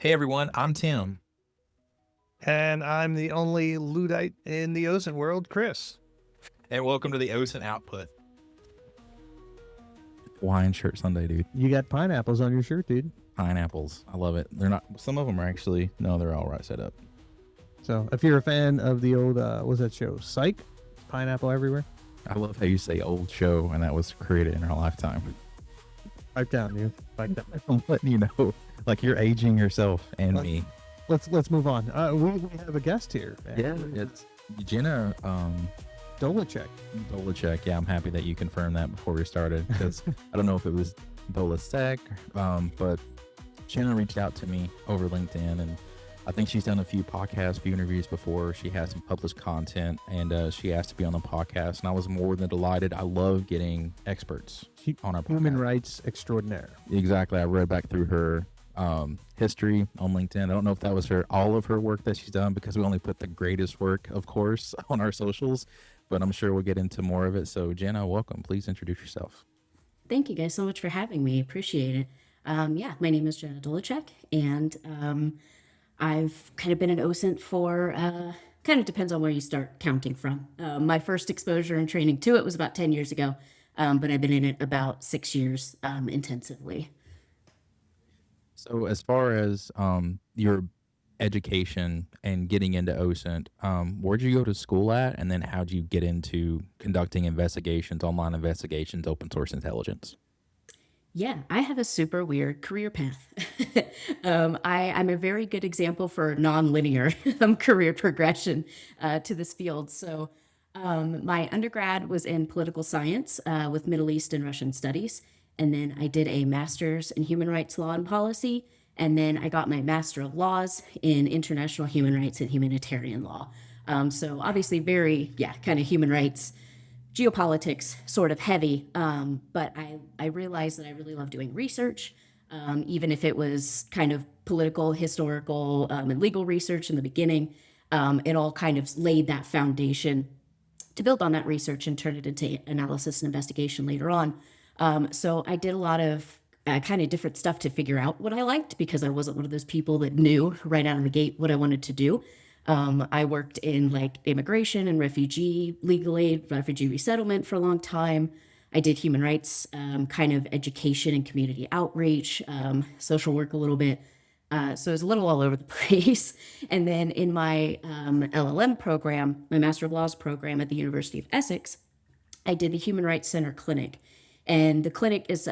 Hey everyone, I'm Tim. And I'm the only Luddite in the OSINT world, Chris. And welcome to the OSINT Output. Hawaiian shirt Sunday, dude. You got pineapples on your shirt, dude. Pineapples. I love it. They're not, some of them are actually, no, they're all right set up. So if you're a fan of the old, what was that show? Psych? Pineapple everywhere. I love how you say old show and that was created in our lifetime. Pipe down, you. Pipe down. I'm letting you know, like you're aging yourself and me. Let's move on. We have a guest here. Yeah, it's Jenna Dolocek. Dolocek. Yeah, I'm happy that you confirmed that before we started because I don't know if it was Dolocek, but Jenna reached out to me over LinkedIn, and I think she's done a few podcasts, few interviews before. She has some published content, and she asked to be on the podcast, and I was more than delighted. I love getting experts on our podcast. Human rights extraordinaire. Exactly. I read back through her history on LinkedIn. I don't know if that was all of her work that she's done, because we only put the greatest work, of course, on our socials, but I'm sure we'll get into more of it. So Jenna, welcome. Please introduce yourself. Thank you guys so much for having me. Appreciate it. My name is Jenna Dolocek, and I've kind of been an OSINT for, kind of depends on where you start counting from. My first exposure and training to it was about 10 years ago, but I've been in it about 6 years intensively. So as far as your education and getting into OSINT, where'd you go to school at? And then how'd you get into conducting investigations, online investigations, open source intelligence? Yeah, I have a super weird career path. I'm a very good example for non-linear career progression to this field. So my undergrad was in political science with Middle East and Russian studies. And then I did a master's in human rights law and policy. And then I got my Master of Laws in international human rights and humanitarian law. So obviously very, kind of human rights, geopolitics sort of heavy. But I realized that I really love doing research, even if it was kind of political, historical, and legal research in the beginning. It all kind of laid that foundation to build on that research and turn it into analysis and investigation later on. So I did a lot of kind of different stuff to figure out what I liked, because I wasn't one of those people that knew right out of the gate what I wanted to do. I worked in like immigration and refugee legal aid, refugee resettlement for a long time. I did human rights, kind of education and community outreach, social work a little bit. So it was a little all over the place. And then in my LLM program, my Master of Laws program at the University of Essex, I did the Human Rights Center Clinic. And the clinic is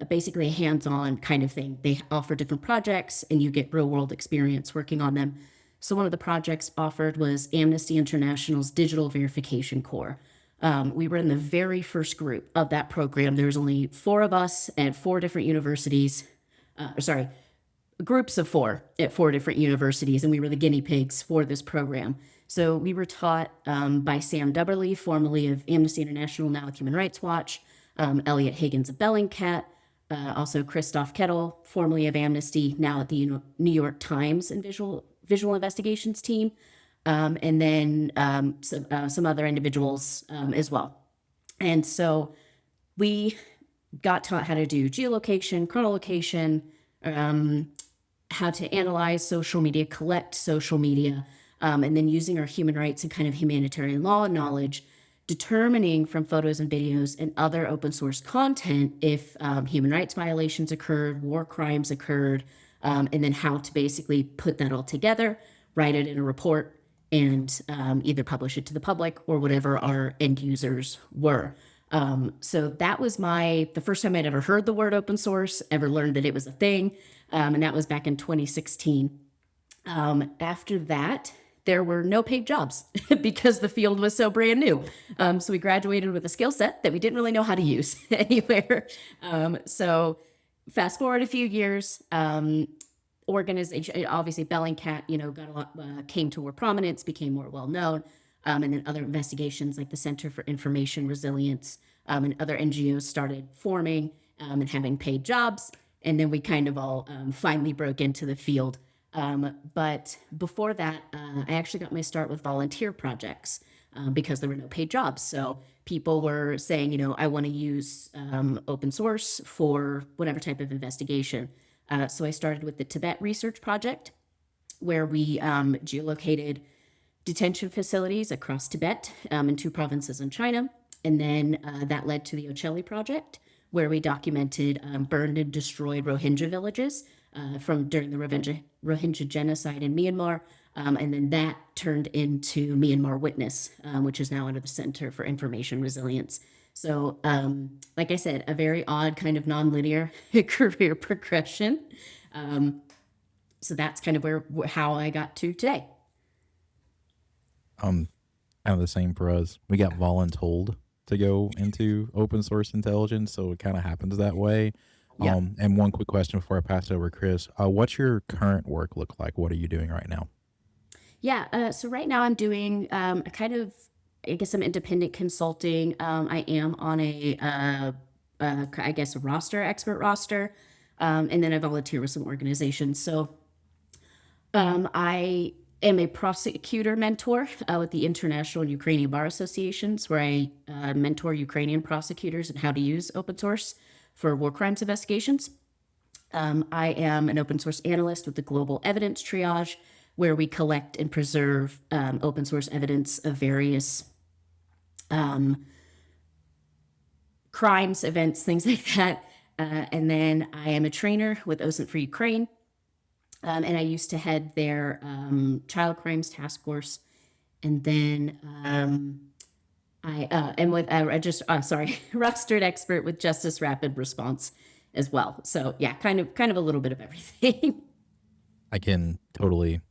basically a hands-on kind of thing. They offer different projects and you get real-world experience working on them. So one of the projects offered was Amnesty International's Digital Verification Corps. We were in the very first group of that program. There was only 4 of us at 4 different universities. Groups of 4 at 4 different universities, and we were the guinea pigs for this program. So we were taught by Sam Dubberly, formerly of Amnesty International, now with Human Rights Watch, Elliot Higgins of Bellingcat, also Christoph Kettle, formerly of Amnesty, now at the New York Times and Visual Investigations team, and then some other individuals as well. And so we got taught how to do geolocation, chronolocation, how to analyze social media, collect social media, and then using our human rights and kind of humanitarian law knowledge, determining from photos and videos and other open source content if human rights violations occurred, war crimes occurred, and then how to basically put that all together, write it in a report, and either publish it to the public or whatever our end users were. So that was the first time I'd ever heard the word open source, ever learned that it was a thing, and that was back in 2016. After that, there were no paid jobs because the field was so brand new. So we graduated with a skill set that we didn't really know how to use anywhere. So fast forward a few years, organization, obviously Bellingcat, got a lot, came to more prominence, became more well-known. And then other investigations like the Center for Information Resilience and other NGOs started forming and having paid jobs. And then we kind of all finally broke into the field. But before that, I actually got my start with volunteer projects because there were no paid jobs. So people were saying, I want to use open source for whatever type of investigation. So I started with the Tibet Research Project, where we geolocated detention facilities across Tibet in 2 provinces in China. And then that led to the Ochelli Project, where we documented burned and destroyed Rohingya villages from during the Rohingya genocide in Myanmar. And then that turned into Myanmar Witness, which is now under the Center for Information Resilience. So, like I said, a very odd kind of nonlinear career progression. So that's kind of how I got to today. Kind of the same for us. We got voluntold to go into open source intelligence, so it kind of happens that way. Yeah. And one quick question before I pass it over to Chris. What's your current work look like? What are you doing right now? Yeah, so right now I'm doing a kind of, I guess, some independent consulting. I am on I guess, a expert roster, and then I volunteer with some organizations. So I am a prosecutor mentor with the International and Ukrainian Bar Associations, where I mentor Ukrainian prosecutors and how to use open source for war crimes investigations. I am an open source analyst with the Global Evidence Triage, where we collect and preserve open source evidence of various crimes, events, things like that. And then I am a trainer with OSINT for Ukraine. And I used to head their child crimes task force. And then I am with, rostered expert with Justice Rapid Response as well. So yeah, kind of a little bit of everything. I can totally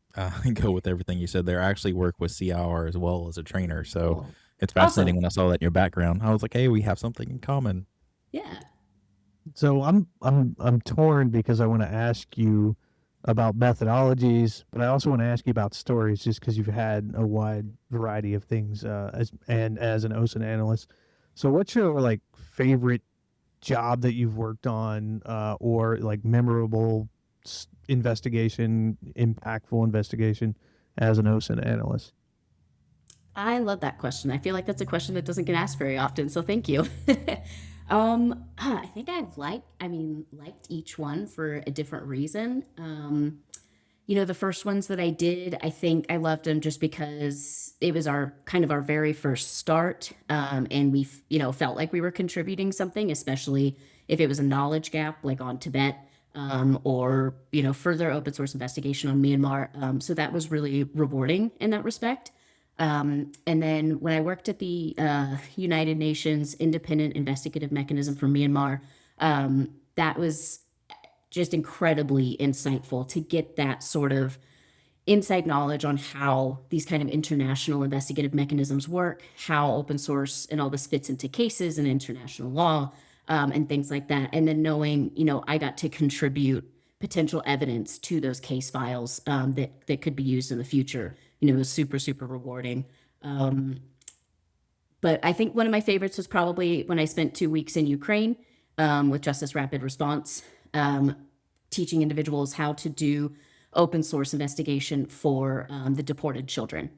go with everything you said there. I actually work with CIR as well as a trainer, so Cool. it's fascinating Awesome. when I saw that in your background. I was like, hey, we have something in common. Yeah. So I'm torn because I want to ask you about methodologies, but I also want to ask you about stories, just because you've had a wide variety of things as an OSINT analyst. So what's your like favorite job that you've worked on, or like memorable investigation, impactful investigation as an OSINT analyst? I love that question. I feel like that's a question that doesn't get asked very often, so thank you. I think liked each one for a different reason. The first ones that I did, I think I loved them just because it was our very first start, and we felt like we were contributing something, especially if it was a knowledge gap like on Tibet, or further open source investigation on Myanmar. So that was really rewarding in that respect. And then when I worked at the United Nations Independent Investigative Mechanism for Myanmar, that was just incredibly insightful to get that sort of inside knowledge on how these kind of international investigative mechanisms work, how open source and all this fits into cases and international law, and things like that. And then knowing, I got to contribute potential evidence to those case files that could be used in the future. It was super, super rewarding. But I think one of my favorites was probably when I spent 2 weeks in Ukraine with Justice Rapid Response, teaching individuals how to do open source investigation for the deported children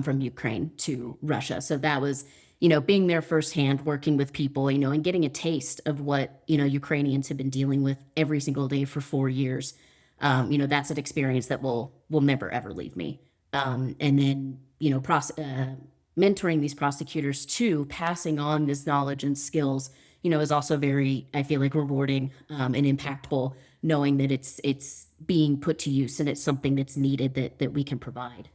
from Ukraine to Russia. So that was, being there firsthand, working with people, and getting a taste of what, Ukrainians have been dealing with every single day for 4 years. That's an experience that will never, ever leave me. And then, mentoring these prosecutors too, passing on this knowledge and skills, is also very, I feel like, rewarding and impactful, knowing that it's being put to use and it's something that's needed that we can provide.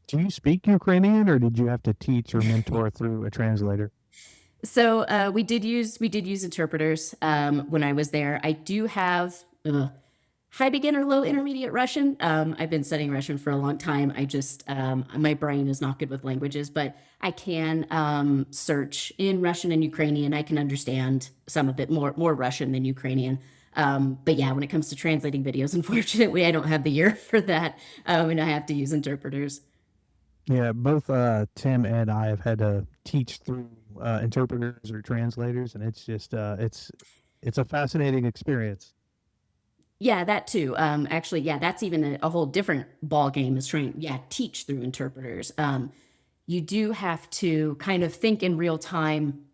Do you speak Ukrainian, or did you have to teach or mentor through a translator? So we did use interpreters when I was there. I do have high beginner, low intermediate Russian. I've been studying Russian for a long time. I just my brain is not good with languages, but I can search in Russian and Ukrainian. I can understand some of it, more Russian than Ukrainian. But yeah, when it comes to translating videos, unfortunately, I don't have the ear for that, and I have to use interpreters. Yeah, both Tim and I have had to teach through interpreters or translators, and it's just it's a fascinating experience. Yeah, that too. Actually, yeah, that's even a whole different ball game, is trying, teach through interpreters. You do have to kind of think in real time,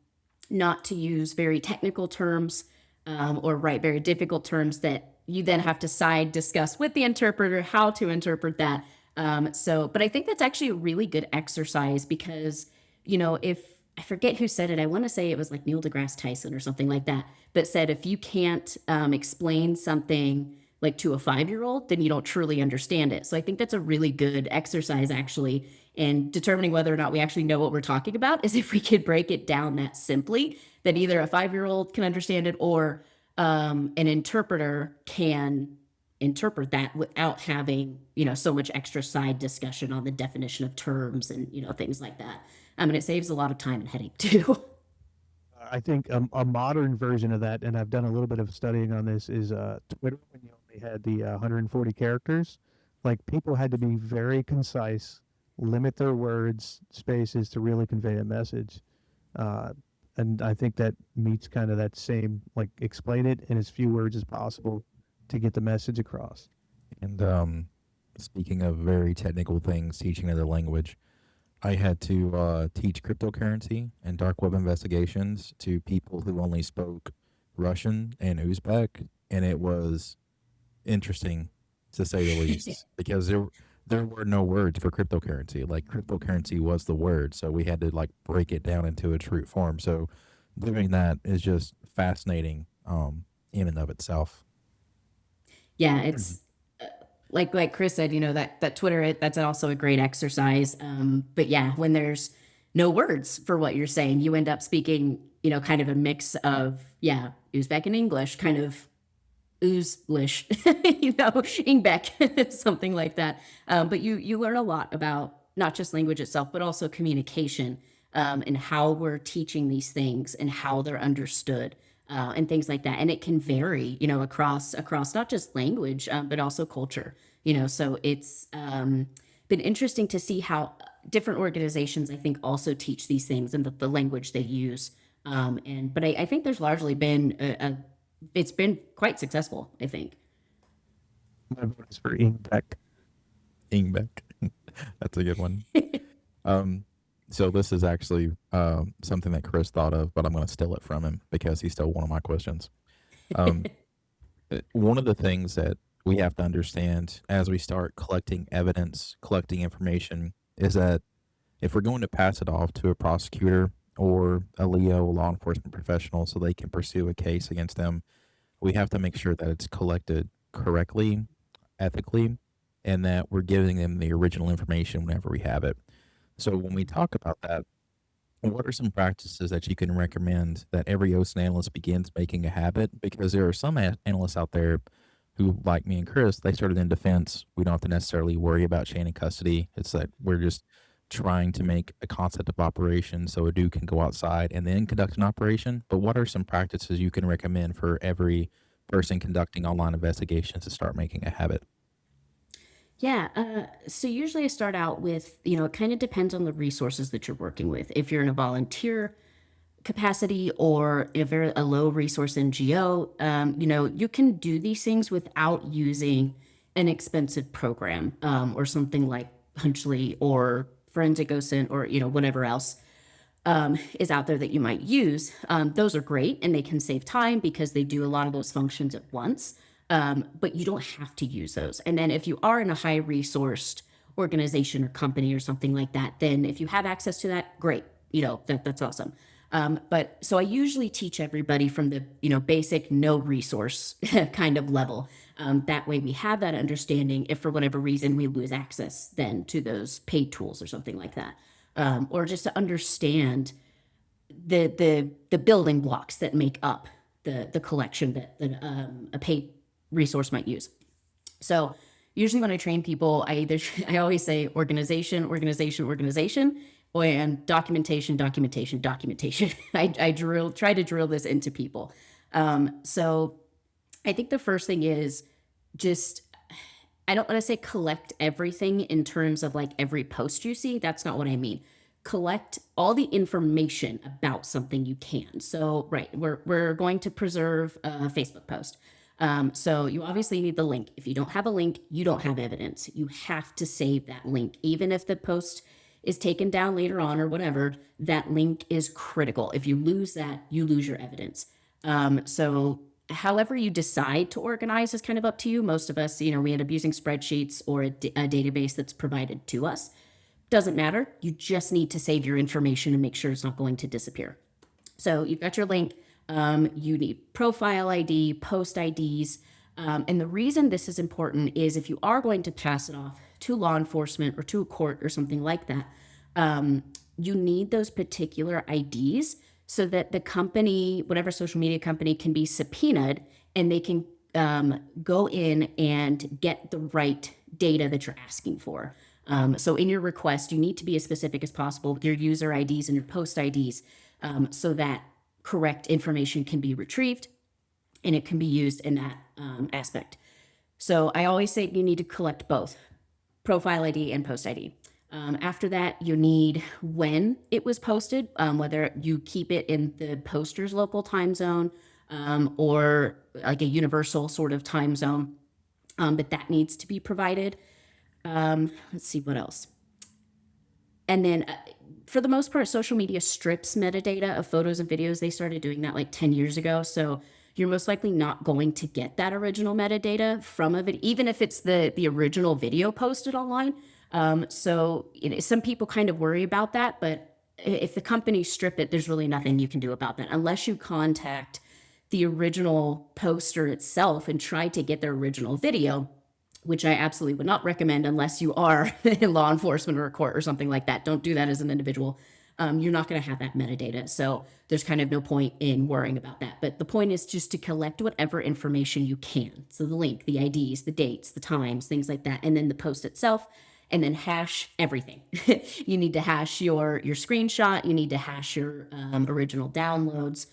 not to use very technical terms, or write very difficult terms that you then have to discuss with the interpreter how to interpret that. But I think that's actually a really good exercise because, if I forget who said it, I want to say it was like Neil deGrasse Tyson or something like that, but said if you can't explain something like to a 5-year-old, then you don't truly understand it. So I think that's a really good exercise actually in determining whether or not we actually know what we're talking about is if we could break it down that simply, that either a 5-year-old can understand it or an interpreter can interpret that without having, so much extra side discussion on the definition of terms and, things like that. And it saves a lot of time and headache too. I think a modern version of that, and I've done a little bit of studying on this, is Twitter when you only had the 140 characters. Like people had to be very concise, limit their words, spaces to really convey a message. And I think that meets kind of that same, like explain it in as few words as possible to get the message across. And speaking of very technical things, teaching another language, I had to teach cryptocurrency and dark web investigations to people who only spoke Russian and Uzbek, and it was interesting to say the least because there were no words for cryptocurrency. Like cryptocurrency was the word, so we had to like break it down into its root form. So doing that is just fascinating in and of itself. Yeah, it's like Chris said, that Twitter, that's also a great exercise. But yeah, when there's no words for what you're saying, you end up speaking, kind of a mix of, Uzbek and English, kind of Uzblish, Ingbeck, something like that. But you learn a lot about not just language itself, but also communication, and how we're teaching these things and how they're understood. And things like that. And it can vary, across not just language, but also culture, so it's been interesting to see how different organizations, I think, also teach these things and the language they use. But I think there's largely been, it's been quite successful, I think. My vote is for Ingbeck. Ingbeck. That's a good one. So this is actually something that Chris thought of, but I'm going to steal it from him because he stole one of my questions. One of the things that we have to understand as we start collecting evidence, collecting information, is that if we're going to pass it off to a prosecutor or a LEO, law enforcement professional, so they can pursue a case against them, we have to make sure that it's collected correctly, ethically, and that we're giving them the original information whenever we have it. So when we talk about that, what are some practices that you can recommend that every OSINT analyst begins making a habit? Because there are some analysts out there who, like me and Chris, they started in defense. We don't have to necessarily worry about chain of custody. It's that we're just trying to make a concept of operation so a dude can go outside and then conduct an operation. But what are some practices you can recommend for every person conducting online investigations to start making a habit? Yeah. So usually I start out with, it kind of depends on the resources that you're working with. If you're in a volunteer capacity or if you're a low resource NGO, you can do these things without using an expensive program, or something like Hunchly or Forensic OSINT or, whatever else is out there that you might use. Those are great and they can save time because they do a lot of those functions at once. But you don't have to use those. And then if you are in a high resourced organization or company or something like that, then if you have access to that, great. That's awesome. But so I usually teach everybody from the, basic no resource kind of level. That way we have that understanding if for whatever reason we lose access then to those paid tools or something like that. Or just to understand the building blocks that make up the collection that a paid resource might use. So usually when I train people, I always say organization, and documentation. I try to drill this into people. So I think the first thing is just, I don't want to say collect everything in terms of like every post you see. That's not what I mean. Collect all the information about something you can. So, right, we're going to preserve a Facebook post. So you obviously need the link. If you don't have a link, you don't have evidence. You have to save that link. Even if the post is taken down later on or whatever, that link is critical. If you lose that, you lose your evidence. So However you decide to organize is kind of up to you. Most of us, we end up using spreadsheets or a database that's provided to us. Doesn't matter. You just need to save your information and make sure it's not going to disappear. So you've got your link. You need profile ID, post IDs. And the reason this is important is if you are going to pass it off to law enforcement or to a court or something like that, you need those particular IDs so that the company, whatever social media company, can be subpoenaed and they can go in and get the right data that you're asking for. So in your request, you need to be as specific as possible with your user IDs and your post IDs so that correct information can be retrieved and it can be used in that aspect. So I always say you need to collect both profile ID and post ID. After that, you need when it was posted, whether you keep it in the poster's local time zone or like a universal sort of time zone, but that needs to be provided. Let's see what else. And then for the most part, social media strips metadata of photos and videos. They started doing that like 10 years ago. So you're most likely not going to get that original metadata from a video, even if it's the original video posted online. So some people kind of worry about that, but if the companies strip it, there's really nothing you can do about that unless you contact the original poster itself and try to get their original video, which I absolutely would not recommend unless you are in law enforcement or a court or something like that. Don't do that as an individual. You're not going to have that metadata. So there's kind of no point in worrying about that. But the point is just to collect whatever information you can. So the link, the IDs, the dates, the times, things like that, and then the post itself, and then hash everything. You need to hash your screenshot. You need to hash your original downloads.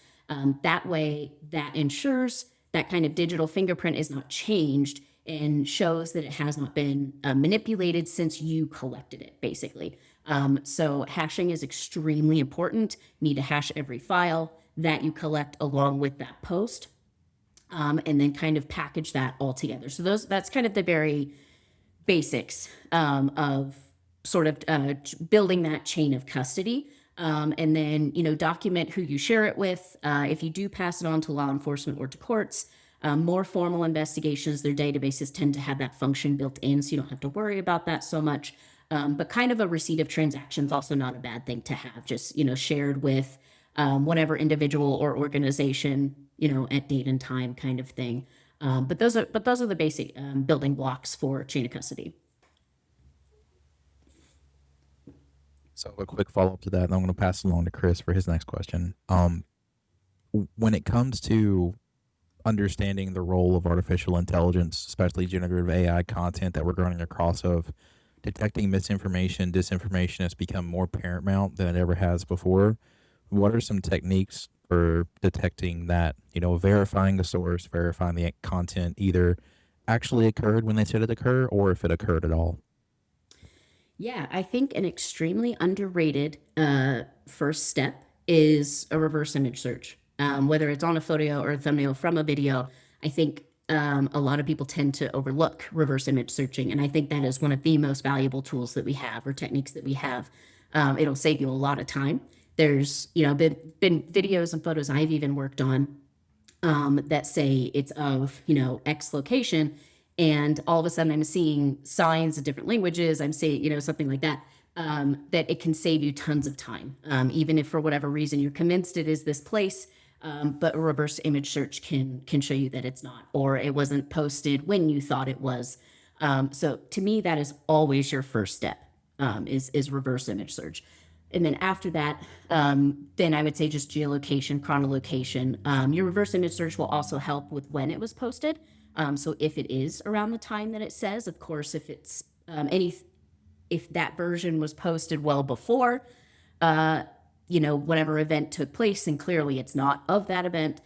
That way, that ensures that kind of digital fingerprint is not changed and shows that it has not been manipulated since you collected it, basically. So hashing is extremely important. You need to hash every file that you collect along with that post, and then kind of package that all together. So that's kind of the very basics of sort of building that chain of custody. And then, document who you share it with. If you do pass it on to law enforcement or to courts, more formal investigations, their databases tend to have that function built in, so you don't have to worry about that so much. But kind of a receipt of transactions, also not a bad thing to have, just, shared with whatever individual or organization, at date and time kind of thing. But those are the basic building blocks for chain of custody. So a quick follow-up to that, and I'm going to pass it along to Chris for his next question. When it comes to understanding the role of artificial intelligence, especially generative AI content that we're running across of, detecting misinformation, disinformation has become more paramount than it ever has before. What are some techniques for detecting that, verifying the source, verifying the content either actually occurred when they said it occurred or if it occurred at all? Yeah, I think an extremely underrated first step is a reverse image search. Whether it's on a photo or a thumbnail from a video, I think a lot of people tend to overlook reverse image searching. And I think that is one of the most valuable tools that we have or techniques that we have. It'll save you a lot of time. There's, been videos and photos I've even worked on that say it's of, X location. And all of a sudden I'm seeing signs of different languages. I'm seeing, something like that, that it can save you tons of time. Even if for whatever reason you're convinced it is this place, but a reverse image search can show you that it's not, or it wasn't posted when you thought it was. So to me, that is always your first step, is reverse image search. And then after that, then I would say just geolocation, chronolocation. Your reverse image search will also help with when it was posted. So if it is around the time that it says, of course, if it's if that version was posted well before, whatever event took place, and clearly it's not of that event.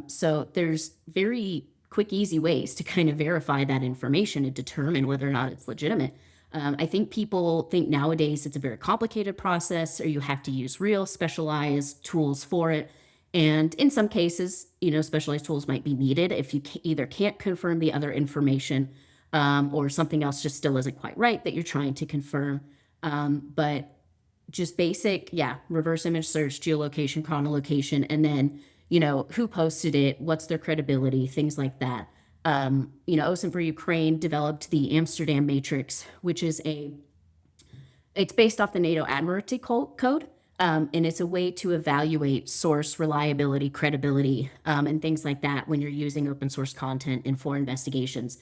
So there's very quick, easy ways to kind of verify that information and determine whether or not it's legitimate. I think people think nowadays it's a very complicated process, or you have to use real specialized tools for it. And in some cases, specialized tools might be needed if you either can't confirm the other information or something else just still isn't quite right that you're trying to confirm. But just basic, reverse image search, geolocation, chronolocation, and then who posted it, what's their credibility, things like that. OSINT for Ukraine developed the Amsterdam Matrix, which is it's based off the NATO Admiralty Code. And it's a way to evaluate source reliability, credibility, and things like that when you're using open source content in for investigations.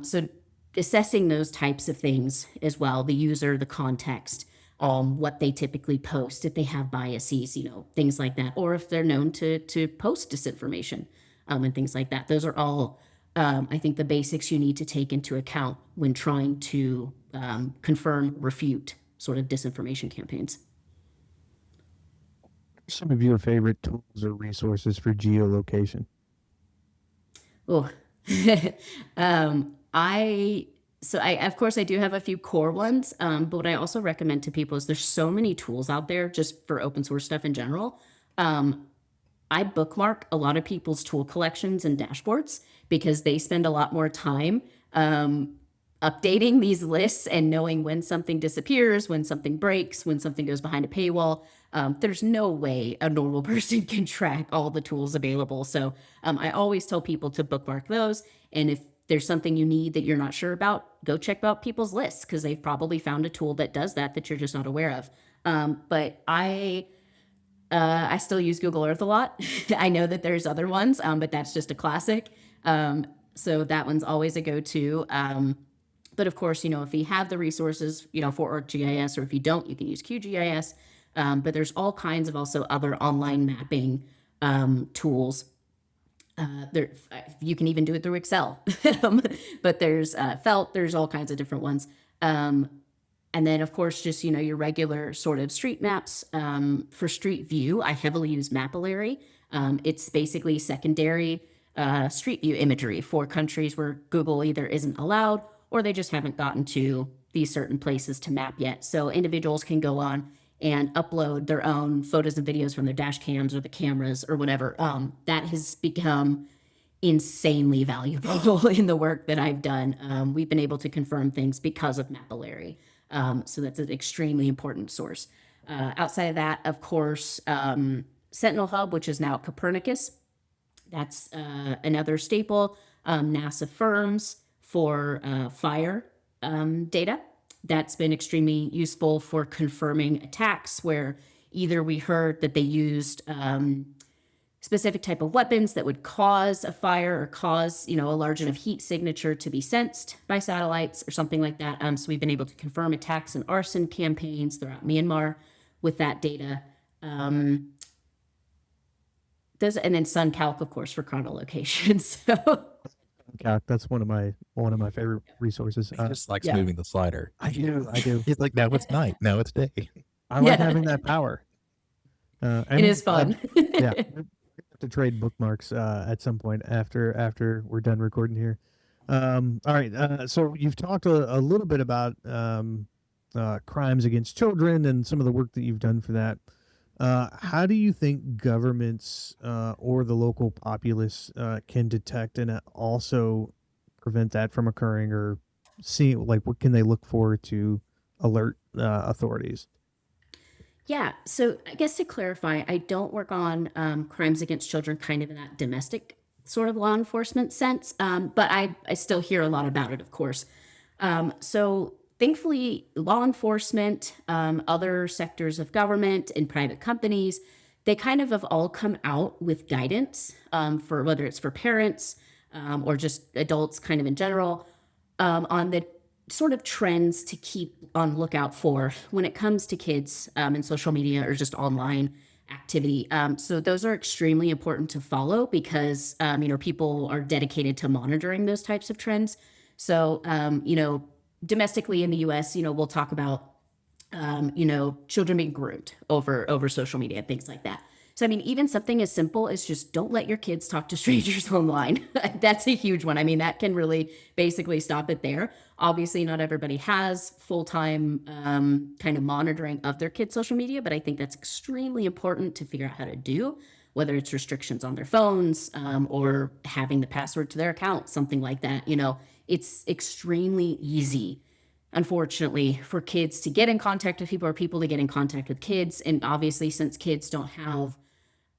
So assessing those types of things as well, the user, the context, what they typically post, if they have biases, things like that, or if they're known to post disinformation, and things like that. Those are all, I think, the basics you need to take into account when trying to confirm, refute sort of disinformation campaigns. Some of your favorite tools or resources for geolocation? Oh, I of course I do have a few core ones, but what I also recommend to people is there's so many tools out there just for open source stuff in general. I bookmark a lot of people's tool collections and dashboards because they spend a lot more time updating these lists and knowing when something disappears, when something breaks, when something goes behind a paywall. There's no way a normal person can track all the tools available. So I always tell people to bookmark those. And if there's something you need that you're not sure about, go check out people's lists because they've probably found a tool that does that you're just not aware of. But I still use Google Earth a lot. I know that there's other ones, but that's just a classic. So that one's always a go-to. But of course, if you have the resources, for ArcGIS, or if you don't, you can use QGIS. But there's all kinds of also other online mapping tools. You can even do it through Excel. But there's Felt, there's all kinds of different ones. And then, of course, just, your regular sort of street maps. For Street View, I heavily use Mapillary. It's basically secondary Street View imagery for countries where Google either isn't allowed or they just haven't gotten to these certain places to map yet. So individuals can go on and upload their own photos and videos from their dash cams or the cameras or whatever. That has become insanely valuable in the work that I've done. We've been able to confirm things because of Mapillary. So that's an extremely important source. Outside of that, of course, Sentinel Hub, which is now Copernicus. That's another staple. NASA firms for fire data. That's been extremely useful for confirming attacks where either we heard that they used specific type of weapons that would cause a fire or cause, a large enough heat signature to be sensed by satellites or something like that. So we've been able to confirm attacks and arson campaigns throughout Myanmar with that data. And then SunCalc, of course, for chronolocation. So Calc, that's one of my favorite resources. He just likes moving the slider. I do. He's like, now it's night, now it's day. I like having that power. It is fun. Yeah, we have to trade bookmarks at some point after we're done recording here. All right. So you've talked a little bit about crimes against children and some of the work that you've done for that. How do you think governments or the local populace can detect and also prevent that from occurring, or see, what can they look for to alert authorities? Yeah. So I guess to clarify, I don't work on crimes against children kind of in that domestic sort of law enforcement sense, but I still hear a lot about it, of course. So thankfully, law enforcement, other sectors of government and private companies, they kind of have all come out with guidance for whether it's for parents or just adults kind of in general on the sort of trends to keep on lookout for when it comes to kids and social media or just online activity. So those are extremely important to follow because, people are dedicated to monitoring those types of trends. So, domestically in the US, we'll talk about, children being groomed over social media and things like that. So, even something as simple as just don't let your kids talk to strangers online. That's a huge one. That can really basically stop it there. Obviously, not everybody has full-time kind of monitoring of their kids' social media, but I think that's extremely important to figure out how to do, whether it's restrictions on their phones or having the password to their account, something like that. It's extremely easy, unfortunately, for kids to get in contact with people or people to get in contact with kids. And obviously, since kids don't have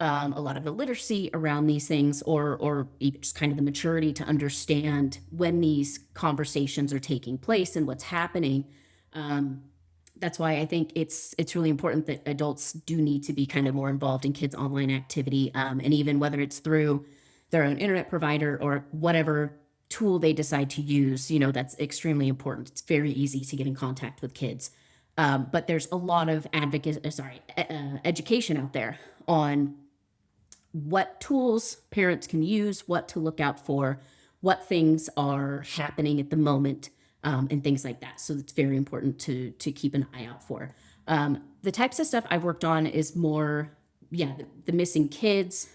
a lot of the literacy around these things, or even just kind of the maturity to understand when these conversations are taking place and what's happening. That's why I think it's really important that adults do need to be kind of more involved in kids' online activity, and even whether it's through their own internet provider or whatever tool they decide to use, that's extremely important. It's very easy to get in contact with kids. But there's a lot of education out there on what tools parents can use, what to look out for, what things are happening at the moment, and things like that. So it's very important to keep an eye out for. The types of stuff I've worked on is more, the missing kids.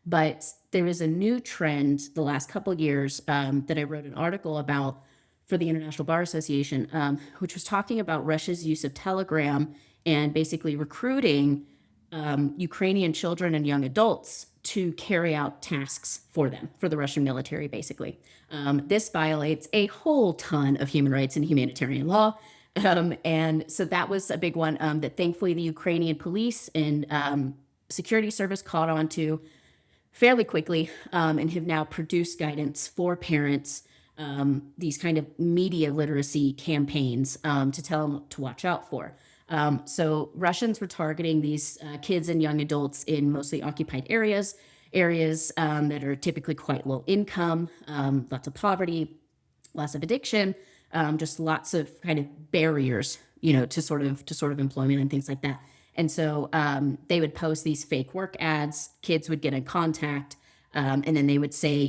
But there is a new trend the last couple of years that I wrote an article about for the International Bar Association, which was talking about Russia's use of Telegram and basically recruiting Ukrainian children and young adults to carry out tasks for them, for the Russian military, basically. This violates a whole ton of human rights and humanitarian law. And so that was a big one that thankfully the Ukrainian police and security service caught on to fairly quickly, and have now produced guidance for parents, these kind of media literacy campaigns to tell them to watch out for. So Russians were targeting these kids and young adults in mostly occupied areas that are typically quite low income, lots of poverty, lots of addiction, just lots of kind of barriers, to sort of employment and things like that. And so they would post these fake work ads. Kids would get in contact, and then they would say,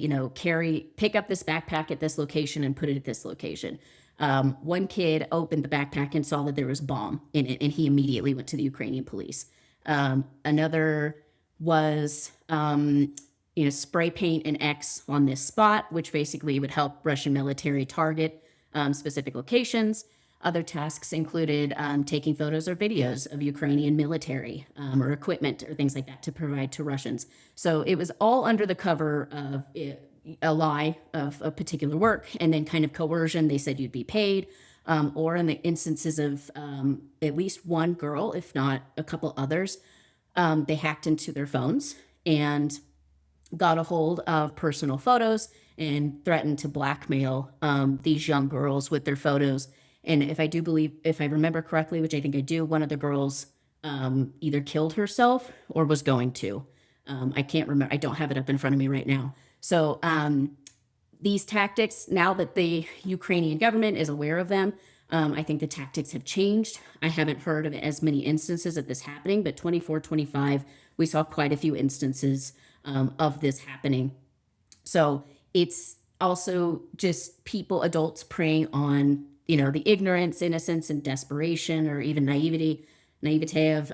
pick up this backpack at this location and put it at this location. One kid opened the backpack and saw that there was a bomb in it, and he immediately went to the Ukrainian police. Another was, spray paint an X on this spot, which basically would help Russian military target specific locations. Other tasks included taking photos or videos of Ukrainian military or equipment or things like that to provide to Russians. So it was all under the cover of a lie of a particular work, and then kind of coercion. They said you'd be paid, or in the instances of at least one girl, if not a couple others, they hacked into their phones and got a hold of personal photos and threatened to blackmail these young girls with their photos. And if I remember correctly, which I think I do, one of the girls either killed herself or was going to. I can't remember. I don't have it up in front of me right now. So these tactics, now that the Ukrainian government is aware of them, I think the tactics have changed. I haven't heard of as many instances of this happening, but 24, 25, we saw quite a few instances of this happening. So it's also just adults preying on the ignorance, innocence, and desperation, or even naivete of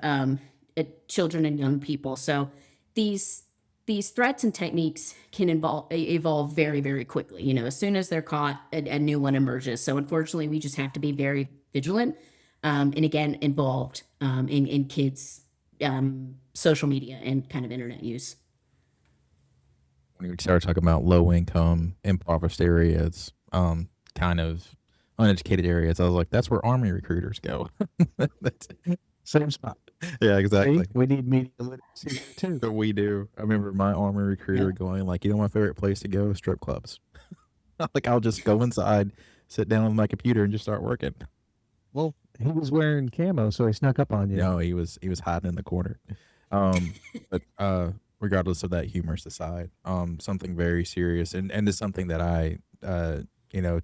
children and young people. So these threats and techniques can evolve very, very quickly. As soon as they're caught, a new one emerges. So unfortunately, we just have to be very vigilant, and again, involved in kids' social media and kind of internet use. When you started talking about low income, impoverished areas, kind of uneducated areas, I was like, that's where Army recruiters go. Same spot. Yeah, exactly. See, we need media literacy there too. But we do. I remember my Army recruiter going like, my favorite place to go is strip clubs. Like, I'll just go inside, sit down with my computer, and just start working. Well, he was wearing camo, so he snuck up on you. No, he was hiding in the corner. But regardless of that humorous aside, something very serious, and it's something that I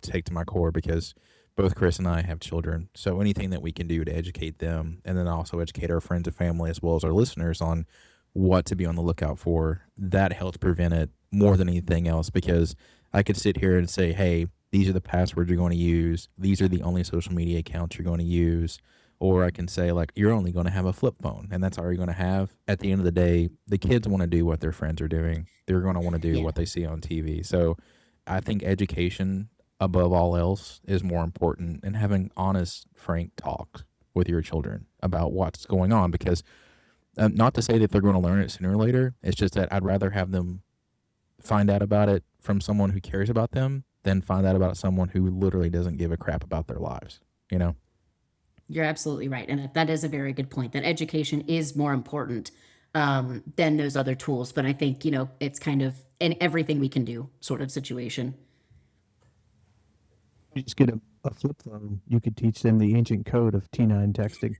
take to my core, because both Chris and I have children. So anything that we can do to educate them, and then also educate our friends and family as well as our listeners on what to be on the lookout for, that helps prevent it more than anything else. Because I could sit here and say, hey, these are the passwords you're going to use. These are the only social media accounts you're going to use. Or I can say, like, you're only going to have a flip phone, and that's all you're going to have. At the end of the day, the kids want to do what their friends are doing. They're going to want to do what they see on TV. So I think education, above all else, is more important, and having honest, frank talk with your children about what's going on. Because not to say that they're going to learn it sooner or later, it's just that I'd rather have them find out about it from someone who cares about them than find out about someone who literally doesn't give a crap about their lives, You're absolutely right. And that is a very good point, that education is more important than those other tools. But I think, it's kind of an everything we can do sort of situation. You just get a flip phone. You could teach them the ancient code of T9 texting.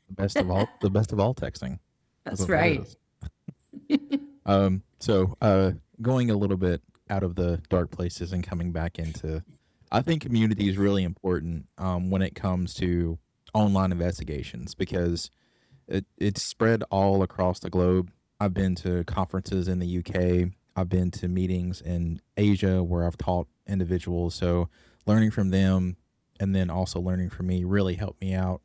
The best of all texting. That's what that right. is. Going a little bit out of the dark places and coming back into, I think community is really important when it comes to online investigations, because it's spread all across the globe. I've been to conferences in the UK. I've been to meetings in Asia where I've taught individuals. So learning from them and then also learning from me really helped me out.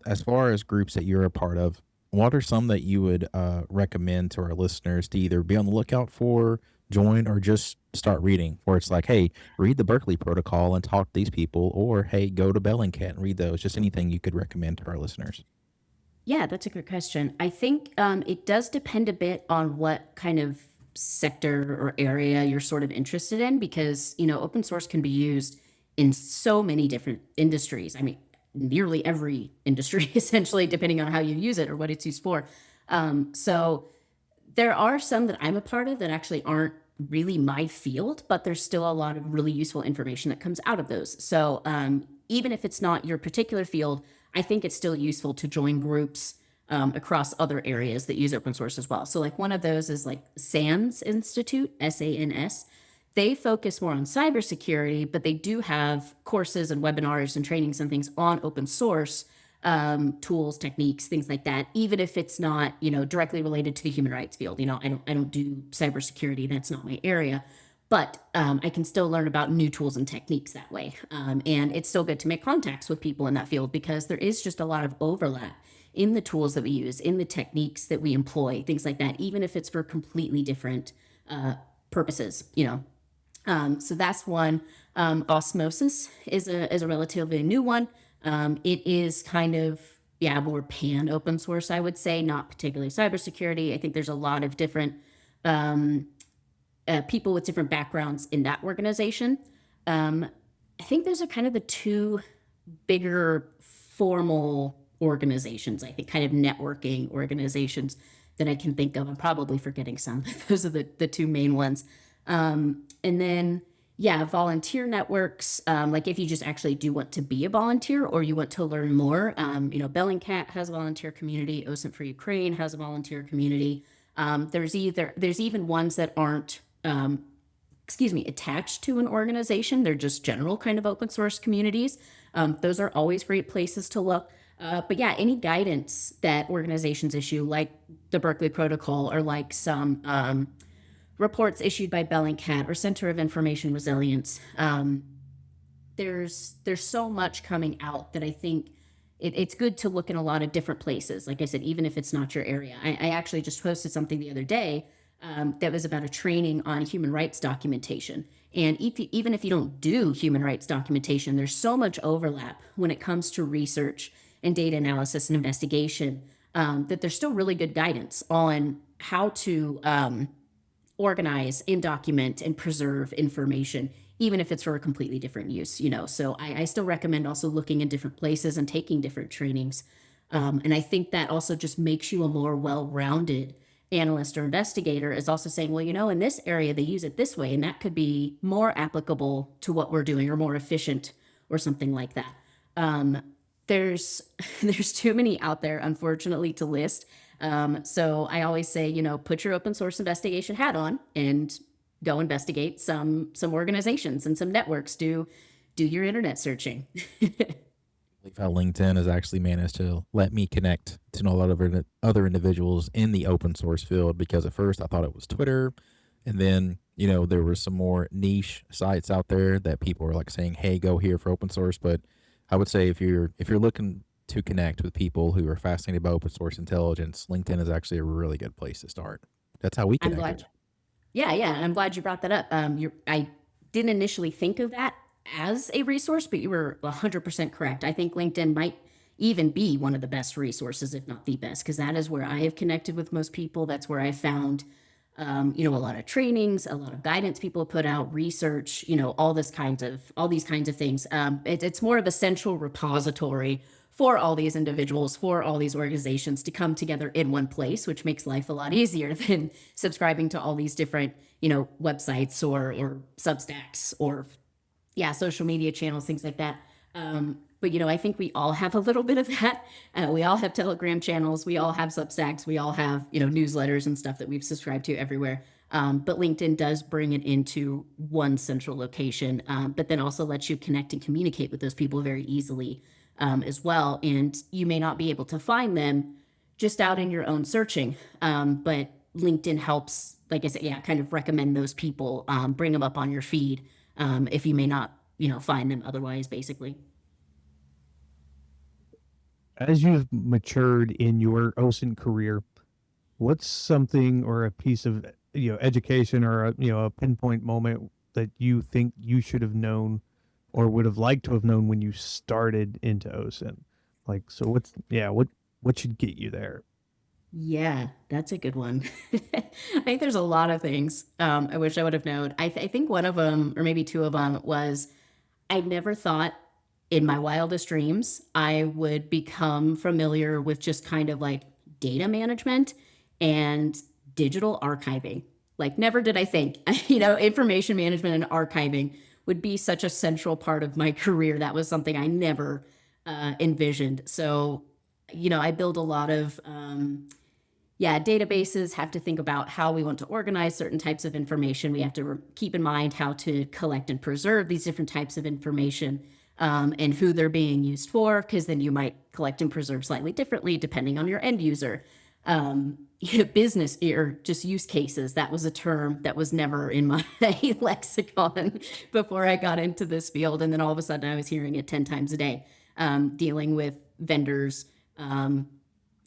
As far as groups that you're a part of, what are some that you would recommend to our listeners to either be on the lookout for, join, or just start reading? Where it's like, hey, read the Berkeley Protocol and talk to these people, or hey, go to Bellingcat and read those. Just anything you could recommend to our listeners. Yeah, that's a good question. I think it does depend a bit on what kind of sector or area you're sort of interested in, because, open source can be used in so many different industries. I mean, nearly every industry, essentially, depending on how you use it or what it's used for. So there are some that I'm a part of that actually aren't really my field, but there's still a lot of really useful information that comes out of those. So even if it's not your particular field, I think it's still useful to join groups across other areas that use open source as well. So like one of those is like SANS Institute, SANS. They focus more on cybersecurity, but they do have courses and webinars and trainings and things on open source tools, techniques, things like that. Even if it's not, directly related to the human rights field, I don't do cybersecurity. That's not my area. But I can still learn about new tools and techniques that way. And it's still good to make contacts with people in that field, because there is just a lot of overlap in the tools that we use, in the techniques that we employ, things like that, even if it's for completely different purposes, So that's one. Osmosis is a relatively new one. It is kind of, more pan open source, I would say, not particularly cybersecurity. I think there's a lot of different people with different backgrounds in that organization. I think those are kind of the two bigger formal organizations, I think, kind of networking organizations that I can think of. I'm probably forgetting some, but those are the two main ones. And then, volunteer networks, like if you just actually do want to be a volunteer or you want to learn more, Bellingcat has a volunteer community, OSINT for Ukraine has a volunteer community. There's even ones that aren't, attached to an organization. They're just general kind of open source communities. Those are always great places to look. But any guidance that organizations issue, like the Berkeley Protocol or like some reports issued by Bellingcat or Center of Information Resilience, there's so much coming out that I think it's good to look in a lot of different places. Like I said, even if it's not your area. I actually just posted something the other day that was about a training on human rights documentation. And even if you don't do human rights documentation, there's so much overlap when it comes to research and data analysis and investigation that there's still really good guidance on how to organize and document and preserve information, even if it's for a completely different use, So I still recommend also looking in different places and taking different trainings. And I think that also just makes you a more well-rounded analyst or investigator, is also saying, well, in this area, they use it this way, and that could be more applicable to what we're doing or more efficient or something like that. There's too many out there, unfortunately, to list. So I always say, put your open source investigation hat on and go investigate some organizations and some networks. Do your internet searching. How LinkedIn has actually managed to let me connect to a lot of other individuals in the open source field, because at first I thought it was Twitter, and then there were some more niche sites out there that people were like saying, hey, go here for open source. But I would say if you're looking to connect with people who are fascinated by open source intelligence, LinkedIn is actually a really good place to start. That's how we connected. I'm glad you brought that up. I didn't initially think of that as a resource, but you were 100% correct. I think LinkedIn might even be one of the best resources, if not the best, because that is where I have connected with most people. That's where I found, a lot of trainings, a lot of guidance people put out, research, all these kinds of things. It's more of a central repository for all these individuals, for all these organizations to come together in one place, which makes life a lot easier than subscribing to all these different, websites or Substacks or social media channels, things like that. But I think we all have a little bit of that. We all have Telegram channels. We all have Substacks. We all have, newsletters and stuff that we've subscribed to everywhere. But LinkedIn does bring it into one central location, but then also lets you connect and communicate with those people very easily as well. And you may not be able to find them just out in your own searching. But LinkedIn helps, like I said, kind of recommend those people, bring them up on your feed if you may not, find them otherwise, basically. As you've matured in your OSINT career, what's something or a piece of education or a pinpoint moment that you think you should have known or would have liked to have known when you started into OSINT? Like, so what should get you there? Yeah, that's a good one. I think there's a lot of things I wish I would have known. I think one of them, or maybe two of them, was I never thought in my wildest dreams I would become familiar with just kind of like data management and digital archiving. Like, never did I think, information management and archiving would be such a central part of my career. That was something I never envisioned. So, I build a lot of databases, have to think about how we want to organize certain types of information. We have to keep in mind how to collect and preserve these different types of information and who they're being used for, because then you might collect and preserve slightly differently depending on your end user. Business or just use cases. That was a term that was never in my lexicon before I got into this field. And then all of a sudden I was hearing it 10 times a day, dealing with vendors,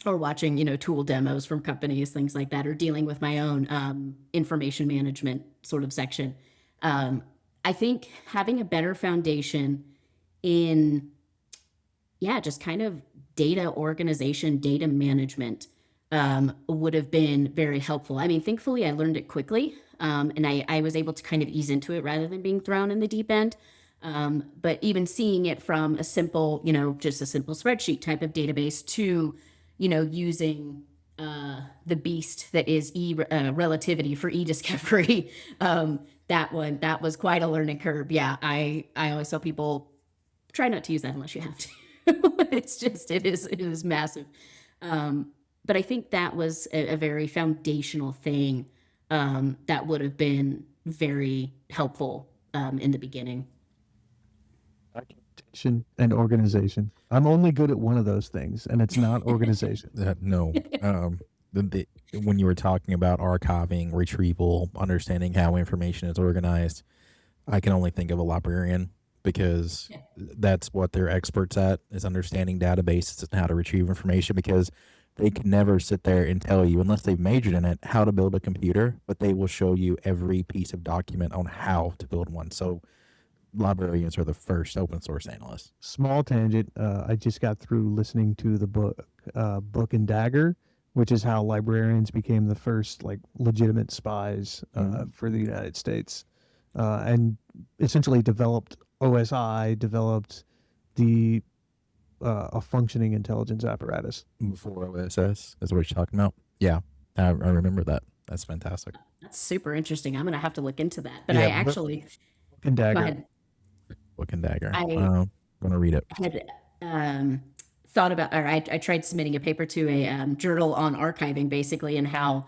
or watching, tool demos from companies, things like that, or dealing with my own information management sort of section. I think having a better foundation in, just kind of data organization, data management would have been very helpful. I mean, thankfully, I learned it quickly, and I was able to kind of ease into it rather than being thrown in the deep end. But even seeing it from a simple, just a simple spreadsheet type of database to using the beast that is relativity for e-discovery. That was quite a learning curve. Yeah, I always tell people, try not to use that unless you have to. It is massive. But I think that was a very foundational thing that would have been very helpful in the beginning. Documentation and organization. I'm only good at one of those things, and it's not organization. No. When you were talking about archiving, retrieval, understanding how information is organized, I can only think of a librarian, because that's what they're experts at, is understanding databases and how to retrieve information, because they can never sit there and tell you, unless they've majored in it, how to build a computer, but they will show you every piece of document on how to build one. So librarians are the first open source analysts. Small tangent. I just got through listening to the Book and Dagger, which is how librarians became the first legitimate spies for the United States, and essentially developed OSI, developed the a functioning intelligence apparatus. Before OSS is what you're talking about? Yeah, I remember that. That's fantastic. That's super interesting. I'm going to have to look into that. But I actually... Book and Dagger. Go ahead. Book and Dagger. I'm going to read it. I had thought about, or I tried submitting a paper to a journal on archiving, basically, and how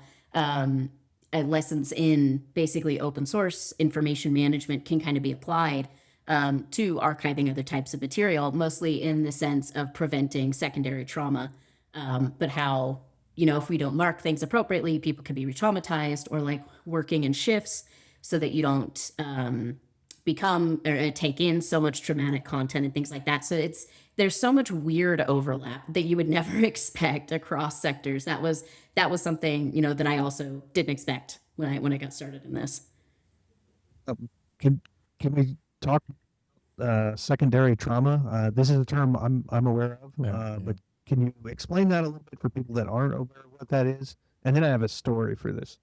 lessons in basically open source information management can kind of be applied to archiving other types of material, mostly in the sense of preventing secondary trauma. But how, if we don't mark things appropriately, people can be re-traumatized, or working in shifts so that you don't become or take in so much traumatic content and things like that. So there's so much weird overlap that you would never expect across sectors. That was something, that I also didn't expect when I got started in this. Can we talk secondary trauma? This is a term I'm aware of, but can you explain that a little bit for people that aren't aware of what that is? And then I have a story for this.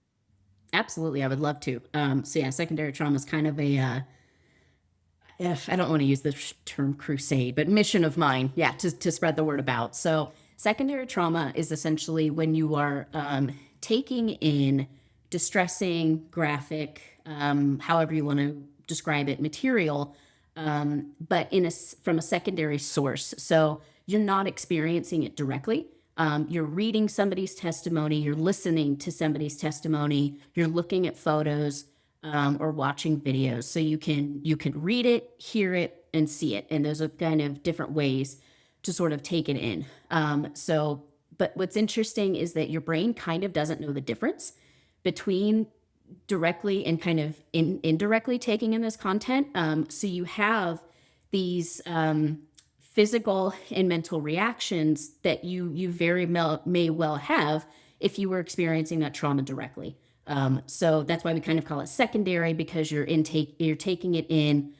Absolutely, I would love to. Secondary trauma is kind of I don't want to use the term crusade, but mission of mine, yeah, to spread the word about. So secondary trauma is essentially when you are taking in distressing, graphic, however you want to describe it, material, but from a secondary source. So you're not experiencing it directly. You're reading somebody's testimony, you're listening to somebody's testimony, you're looking at photos, or watching videos. So you can read it, hear it, and see it. And those are kind of different ways to sort of take it in. But what's interesting is that your brain kind of doesn't know the difference between directly and kind of indirectly taking in this content. So you have these physical and mental reactions that you very may well have if you were experiencing that trauma directly. So that's why we kind of call it secondary, because you're taking it in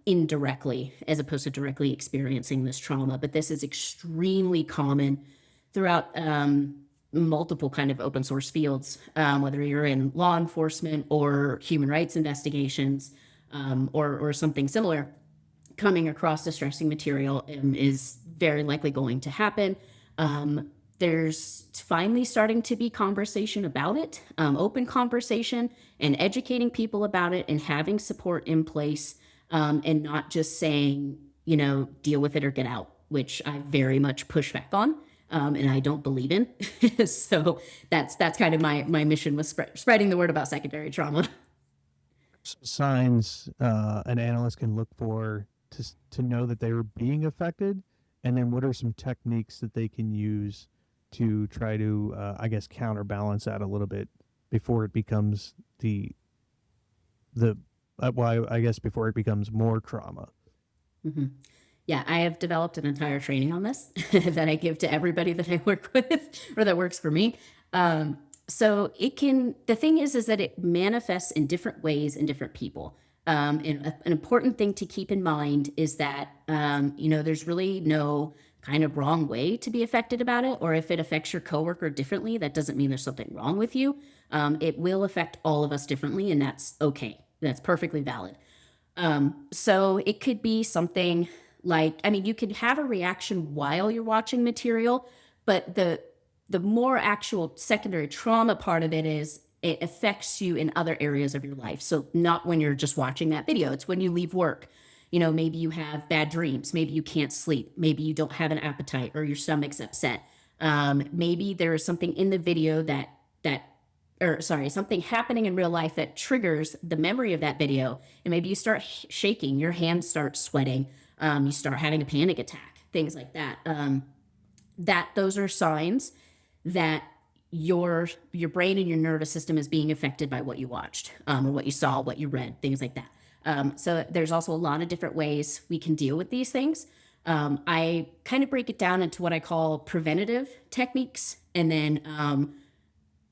indirectly as opposed to directly experiencing this trauma. But this is extremely common throughout multiple kind of open source fields, whether you're in law enforcement or human rights investigations, or something similar. Coming across distressing material is very likely going to happen. There's finally starting to be conversation about it, open conversation, and educating people about it and having support in place, and not just saying, deal with it or get out, which I very much push back on, and I don't believe in. So that's kind of my mission with spreading the word about secondary trauma. Signs an analyst can look for to know that they were being affected, and then what are some techniques that they can use to try to, counterbalance that a little bit before it becomes before it becomes more trauma. Mm-hmm. Yeah, I have developed an entire training on this that I give to everybody that I work with or that works for me. So the thing is that it manifests in different ways in different people. And an important thing to keep in mind is that, there's really no kind of wrong way to be affected about it, or if it affects your coworker differently, that doesn't mean there's something wrong with you. It will affect all of us differently, and that's okay. That's perfectly valid. So it could be something like, you could have a reaction while you're watching material, but the more actual secondary trauma part of it is it affects you in other areas of your life. So not when you're just watching that video, it's when you leave work. Maybe you have bad dreams. Maybe you can't sleep. Maybe you don't have an appetite or your stomach's upset. Maybe there is something in the video something happening in real life that triggers the memory of that video. And maybe you start shaking, your hands start sweating, you start having a panic attack, things like that. Those are signs that your brain and your nervous system is being affected by what you watched, or what you saw, what you read, things like that. So there's also a lot of different ways we can deal with these things. I kind of break it down into what I call preventative techniques, and then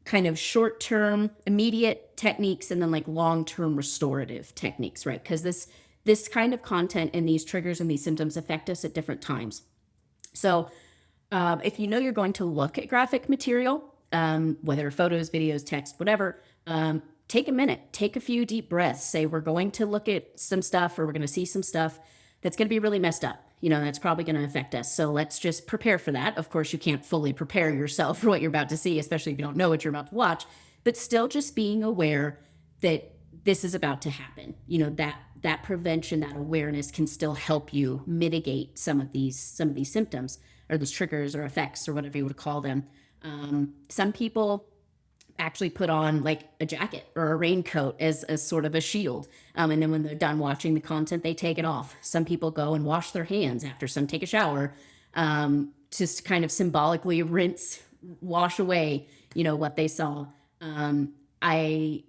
kind of short-term, immediate techniques, and then like long-term restorative techniques, right? Because this kind of content and these triggers and these symptoms affect us at different times. So if you're going to look at graphic material, whether photos, videos, text, whatever, take a minute, take a few deep breaths, say we're going to look at some stuff, or we're going to see some stuff that's going to be really messed up. That's probably going to affect us. So let's just prepare for that. Of course, you can't fully prepare yourself for what you're about to see, especially if you don't know what you're about to watch, but still just being aware that this is about to happen. That prevention, that awareness can still help you mitigate some of these symptoms, or these triggers or effects, or whatever you would call them. Some people actually put on like a jacket or a raincoat as sort of a shield. And then when they're done watching the content, they take it off. Some people go and wash their hands after, some take a shower, just kind of symbolically wash away, what they saw. I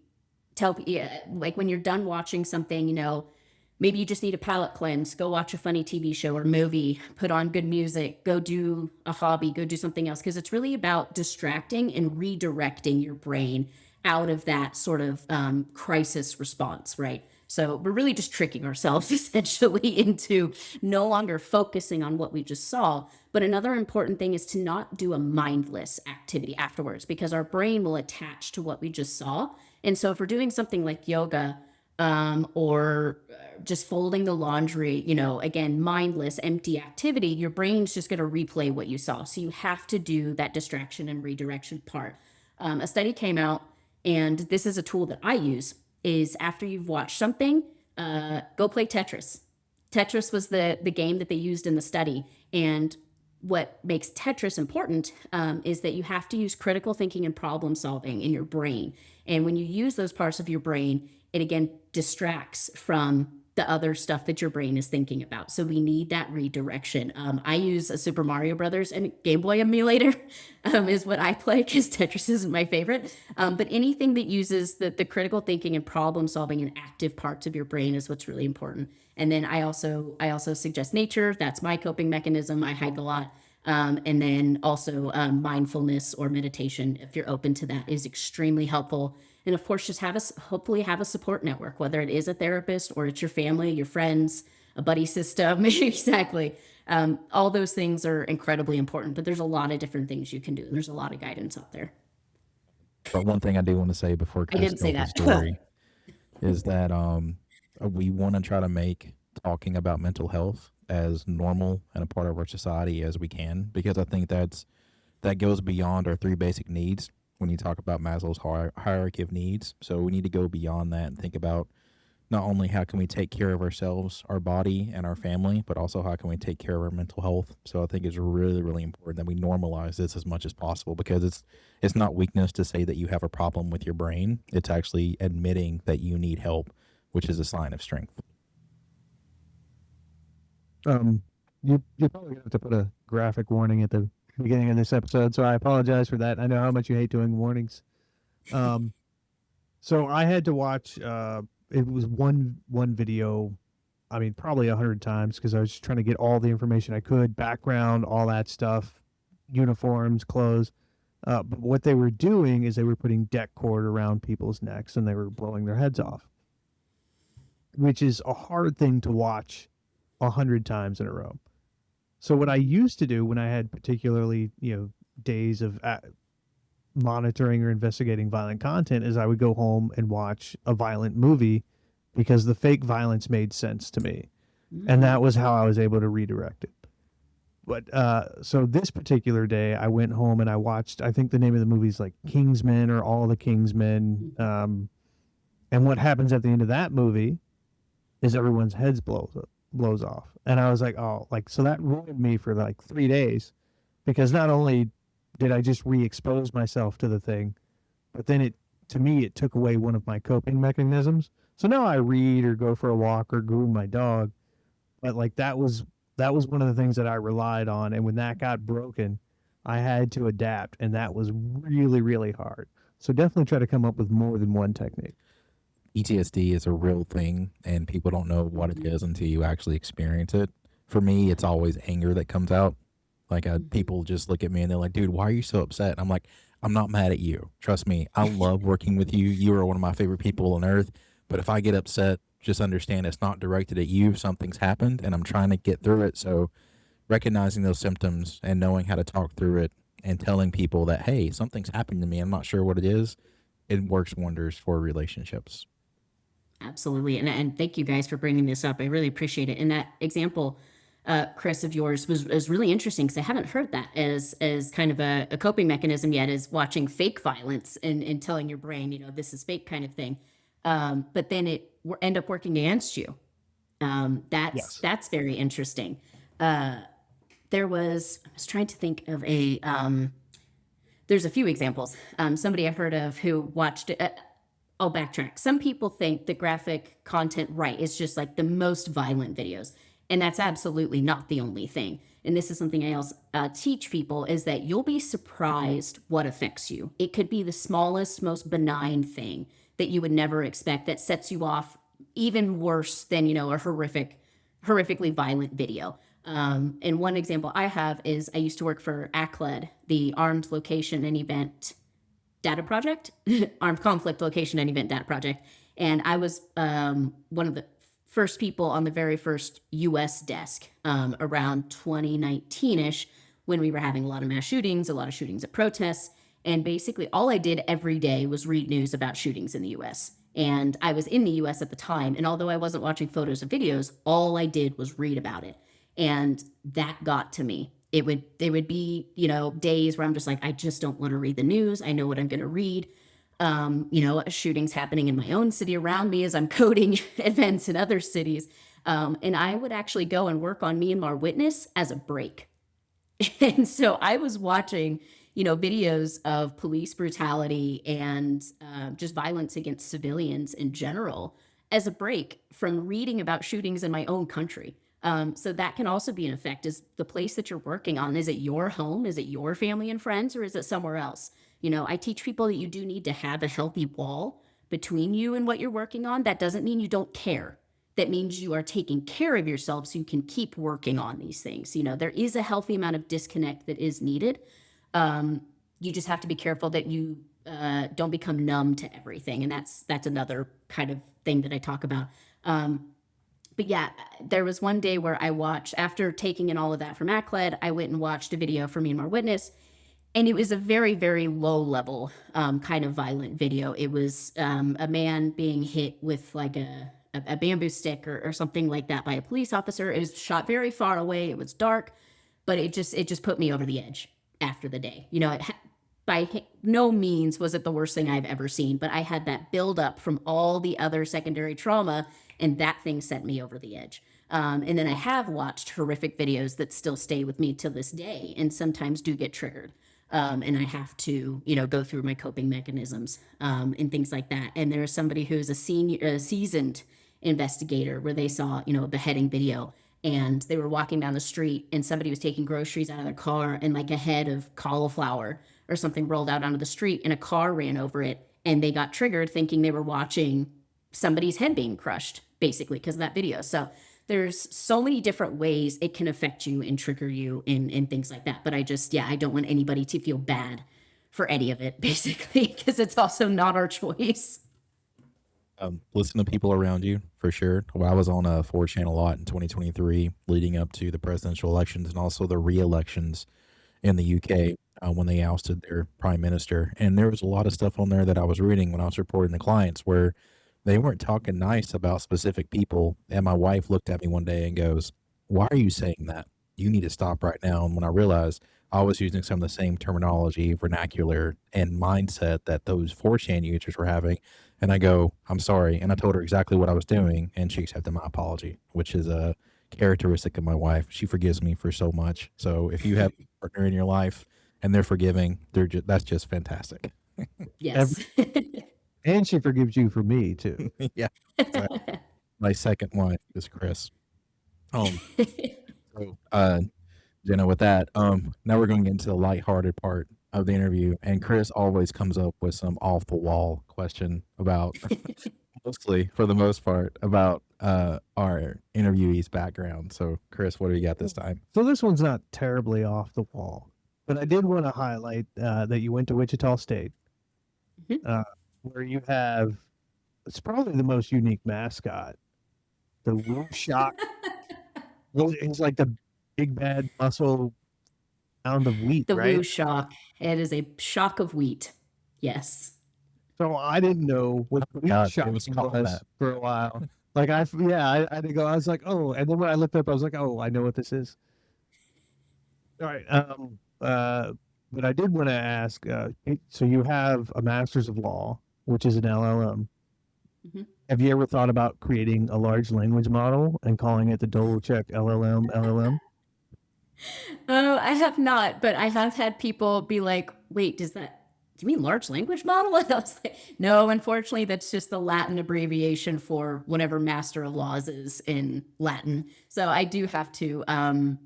tell people, like, when you're done watching something, maybe you just need a palate cleanse, go watch a funny TV show or movie, put on good music, go do a hobby, go do something else. Because it's really about distracting and redirecting your brain out of that sort of crisis response, right? So we're really just tricking ourselves essentially into no longer focusing on what we just saw. But another important thing is to not do a mindless activity afterwards, because our brain will attach to what we just saw. And so if we're doing something like yoga, or just folding the laundry, again, mindless, empty activity, your brain's just going to replay what you saw. So you have to do that distraction and redirection part. A study came out, and this is a tool that I use, is after you've watched something, go play Tetris. Tetris was the game that they used in the study. And what makes Tetris important is that you have to use critical thinking and problem solving in your brain. And when you use those parts of your brain, it again distracts from the other stuff that your brain is thinking about. So we need that redirection. I use a Super Mario Brothers and Game Boy emulator is what I play, because Tetris isn't my favorite. But anything that uses the critical thinking and problem solving and active parts of your brain is what's really important. And then I also suggest nature. That's my coping mechanism. I hike a lot. And then also mindfulness or meditation, if you're open to that, is extremely helpful. And of course, just hopefully have a support network, whether it is a therapist or it's your family, your friends, a buddy system. Exactly. All those things are incredibly important, but there's a lot of different things you can do. There's a lot of guidance out there. But one thing I do want to say before I didn't Chris say tells that. the story is that we want to try to make talking about mental health as normal and a part of our society as we can, because I think that goes beyond our three basic needs when you talk about Maslow's hierarchy of needs. So we need to go beyond that and think about not only how can we take care of ourselves, our body, and our family, but also how can we take care of our mental health. So I think it's really, really important that we normalize this as much as possible, because it's not weakness to say that you have a problem with your brain. It's actually admitting that you need help, which is a sign of strength. You're probably gonna have to put a graphic warning at the beginning of this episode, so I apologize for that. I know how much you hate doing warnings. So I had to watch. It was one video. I mean, probably 100 times, because I was just trying to get all the information I could, background, all that stuff, uniforms, clothes. But what they were doing is they were putting deck cord around people's necks and they were blowing their heads off, which is a hard thing to watch 100 times in a row. So what I used to do when I had particularly, days of monitoring or investigating violent content is I would go home and watch a violent movie, because the fake violence made sense to me. And that was how I was able to redirect it. But so this particular day I went home and I watched, I think the name of the movie is like Kingsmen or All the Kingsmen. And what happens at the end of that movie is everyone's heads blows off. And I was like, oh, so that ruined me for like 3 days, because not only did I just re-expose myself to the thing, but then it took away one of my coping mechanisms. So now I read or go for a walk or groom my dog. But that was one of the things that I relied on. And when that got broken, I had to adapt. And that was really, really hard. So definitely try to come up with more than one technique. PTSD is a real thing, and people don't know what it is until you actually experience it. For me, it's always anger that comes out. People just look at me and they're like, dude, why are you so upset? I'm like, I'm not mad at you. Trust me. I love working with you. You are one of my favorite people on earth. But if I get upset, just understand it's not directed at you. Something's happened and I'm trying to get through it. So recognizing those symptoms and knowing how to talk through it and telling people that, hey, something's happened to me, I'm not sure what it is, it works wonders for relationships. Absolutely. And thank you guys for bringing this up. I really appreciate it. And that example, Chris, of yours was really interesting, because I haven't heard that as kind of a coping mechanism yet, is watching fake violence and telling your brain, this is fake kind of thing. But then it end up working against you. That's very interesting. I was trying to think of there's a few examples. Somebody I've heard of who watched it. I'll backtrack. Some people think the graphic content, is just like the most violent videos. And that's absolutely not the only thing. And this is something I also teach people, is that you'll be surprised what affects you. It could be the smallest, most benign thing that you would never expect that sets you off even worse than, a horrifically violent video. And one example I have is I used to work for ACLED, the Armed Location and Event Data Project, Armed Conflict Location and Event Data Project. And I was one of the first people on the very first U.S. desk around 2019-ish, when we were having a lot of mass shootings, a lot of shootings at protests. And basically all I did every day was read news about shootings in the U.S. And I was in the US at the time. And although I wasn't watching photos or videos, all I did was read about it. And that got to me. There would be, days where I'm just like, I just don't want to read the news. I know what I'm going to read. Shootings happening in my own city around me as I'm coding events in other cities. And I would actually go and work on Myanmar Witness as a break. And so I was watching, videos of police brutality and just violence against civilians in general as a break from reading about shootings in my own country. So that can also be an effect. Is the place that you're working on, is it your home? Is it your family and friends, or is it somewhere else? I teach people that you do need to have a healthy wall between you and what you're working on. That doesn't mean you don't care. That means you are taking care of yourself so you can keep working on these things. There is a healthy amount of disconnect that is needed. You just have to be careful that you don't become numb to everything. And that's another kind of thing that I talk about. But yeah, there was one day where I watched, after taking in all of that from ACLED, I went and watched a video for Myanmar Witness. And it was a very, very low level kind of violent video. It was a man being hit with like a bamboo stick or something like that by a police officer. It was shot very far away. It was dark, but it just put me over the edge after the day. By no means was it the worst thing I've ever seen, but I had that build up from all the other secondary trauma, and that thing sent me over the edge. And then I have watched horrific videos that still stay with me to this day and sometimes do get triggered. And I have to, go through my coping mechanisms and things like that. And there is somebody who's a seasoned investigator where they saw, a beheading video, and they were walking down the street and somebody was taking groceries out of their car, and like a head of cauliflower or something rolled out onto the street and a car ran over it, and they got triggered thinking they were watching somebody's head being crushed, basically, because of that video. So there's so many different ways it can affect you and trigger you and things like that. But I don't want anybody to feel bad for any of it, basically, because it's also not our choice. Listen to people around you, for sure. Well, I was on a 4chan a lot in 2023, leading up to the presidential elections and also the re-elections in the UK when they ousted their prime minister. And there was a lot of stuff on there that I was reading when I was reporting to clients where they weren't talking nice about specific people. And my wife looked at me one day and goes, "Why are you saying that? You need to stop right now." And when I realized I was using some of the same terminology, vernacular, and mindset that those 4chan users were having, and I go, "I'm sorry." And I told her exactly what I was doing, and she accepted my apology, which is a characteristic of my wife. She forgives me for so much. So if you have a partner in your life and they're forgiving, that's just fantastic. Yes. And she forgives you for me too. Yeah. Exactly. My second wife is Chris. Jenna, with that, now we're going to get into the lighthearted part of the interview, and Chris always comes up with some off the wall question about, mostly for the most part, about our interviewee's background. So, Chris, what do you got this time? So this one's not terribly off the wall, but I did want to highlight that you went to Wichita State, where you have, it's probably the most unique mascot, the Woo Shock. It's like the big bad muscle pound of wheat, The right? Woo Shock. It is a shock of wheat. Yes. So I didn't know what wheat God, shock it was was called that. for a while. Like I had to go. I was like, oh, and then when I looked up, I was like, oh, I know what this is. All right. But I did want to ask. So you have a Master's of Law, which is an LLM. Mhm. Have you ever thought about creating a large language model and calling it the Dolocek LLM? Oh, I have not, but I have had people be like, wait, do you mean large language model? And I was like, no, unfortunately, that's just the Latin abbreviation for whatever Master of Laws is in Latin. So I do have to